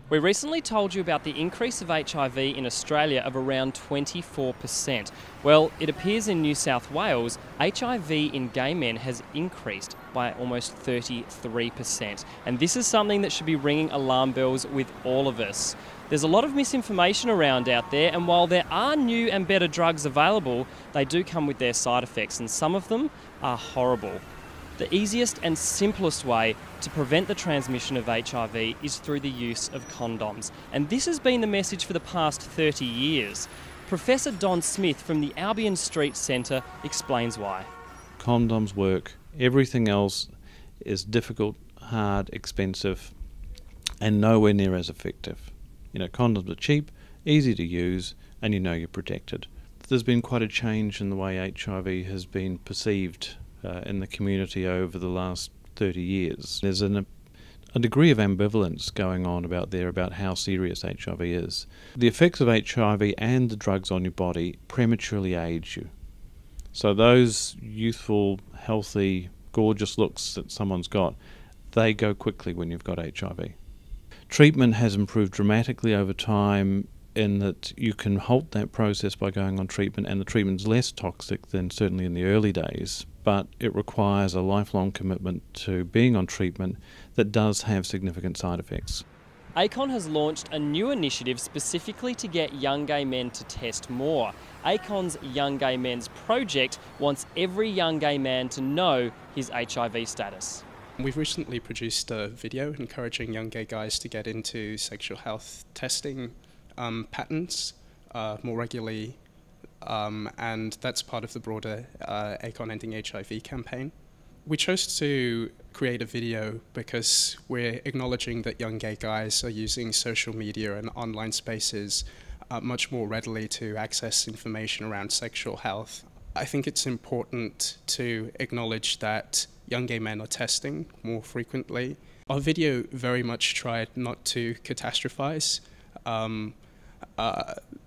We recently told you about the increase of HIV in Australia of around 24%. Well, it appears in New South Wales, HIV in gay men has increased by almost 33%. And this is something that should be ringing alarm bells with all of us. There's a lot of misinformation around out there, and while there are new and better drugs available, they do come with their side effects, and some of them are horrible. The easiest and simplest way to prevent the transmission of HIV is through the use of condoms. And this has been the message for the past 30 years. Professor Don Smith from the Albion Street Centre explains why. Condoms work. Everything else is difficult, hard, expensive, and nowhere near as effective. You know, condoms are cheap, easy to use, and you know you're protected. There's been quite a change in the way HIV has been perceived in the community over the last 30 years. There's a degree of ambivalence going on about how serious HIV is. The effects of HIV and the drugs on your body prematurely age you. So those youthful, healthy, gorgeous looks that someone's got, they go quickly when you've got HIV. Treatment has improved dramatically over time in that you can halt that process by going on treatment, and the treatment's less toxic than certainly in the early days, but it requires a lifelong commitment to being on treatment that does have significant side effects. ACON has launched a new initiative specifically to get young gay men to test more. ACON's Young Gay Men's project wants every young gay man to know his HIV status. We've recently produced a video encouraging young gay guys to get into sexual health testing patterns more regularly, and that's part of the broader ACON Ending HIV campaign. We chose to create a video because we're acknowledging that young gay guys are using social media and online spaces much more readily to access information around sexual health. I think it's important to acknowledge that young gay men are testing more frequently. Our video very much tried not to catastrophize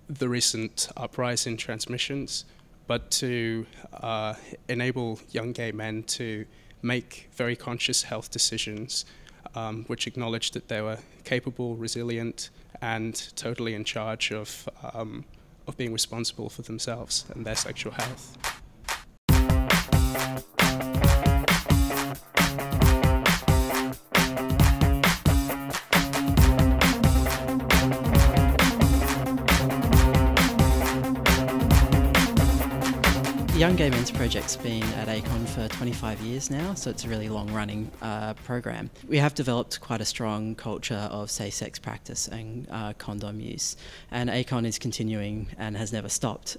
the recent uprise in transmissions, but to enable young gay men to make very conscious health decisions which acknowledge that they were capable, resilient, and totally in charge of being responsible for themselves and their sexual health. The Young Gay Men's Project's been at ACON for 25 years now, so it's a really long-running program. We have developed quite a strong culture of safe sex practice and condom use, and ACON is continuing and has never stopped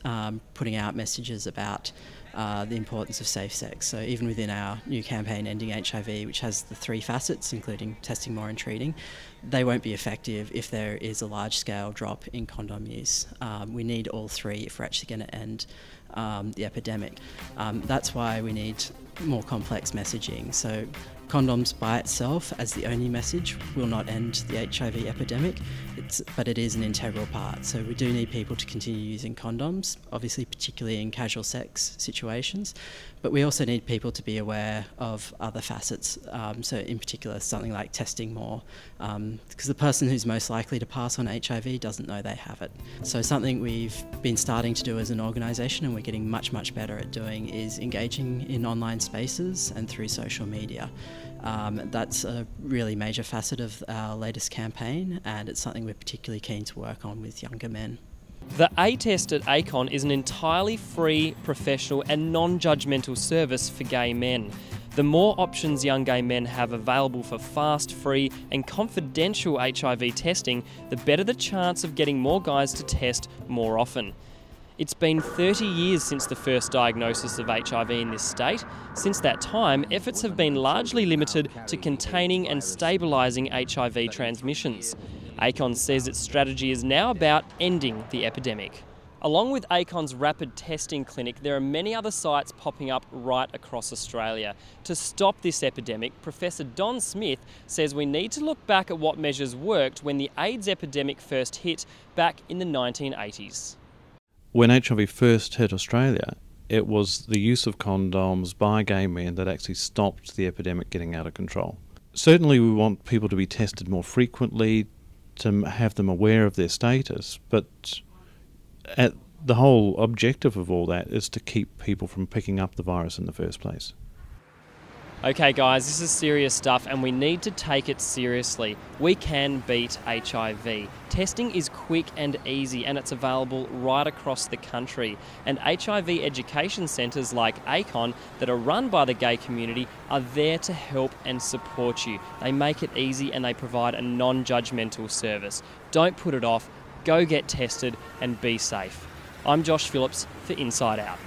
putting out messages about the importance of safe sex. So even within our new campaign, Ending HIV, which has the 3 facets, including testing more and treating, they won't be effective if there is a large-scale drop in condom use. We need all 3 if we're actually going to end the epidemic. That's why we need more complex messaging. So condoms by itself as the only message will not end the HIV epidemic, but it is an integral part. So we do need people to continue using condoms, obviously particularly in casual sex situations, but we also need people to be aware of other facets. So in particular something like testing more, because the person who's most likely to pass on HIV doesn't know they have it. So something we've been starting to do as an organisation, and we're getting much, much better at doing, is engaging in online spaces and through social media. That's a really major facet of our latest campaign, and it's something we're particularly keen to work on with younger men. The A-Test at ACON is an entirely free, professional and non-judgmental service for gay men. The more options young gay men have available for fast, free and confidential HIV testing, the better the chance of getting more guys to test more often. It's been 30 years since the first diagnosis of HIV in this state. Since that time, efforts have been largely limited to containing and stabilising HIV transmissions. ACON says its strategy is now about ending the epidemic. Along with ACON's rapid testing clinic, there are many other sites popping up right across Australia. To stop this epidemic, Professor Don Smith says we need to look back at what measures worked when the AIDS epidemic first hit back in the 1980s. When HIV first hit Australia, it was the use of condoms by gay men that actually stopped the epidemic getting out of control. Certainly we want people to be tested more frequently, to have them aware of their status, but the whole objective of all that is to keep people from picking up the virus in the first place. Okay guys, this is serious stuff and we need to take it seriously. We can beat HIV. Testing is quick and easy and it's available right across the country. And HIV education centres like ACON that are run by the gay community are there to help and support you. They make it easy and they provide a non-judgmental service. Don't put it off, go get tested and be safe. I'm Josh Phillipps for Inside Out.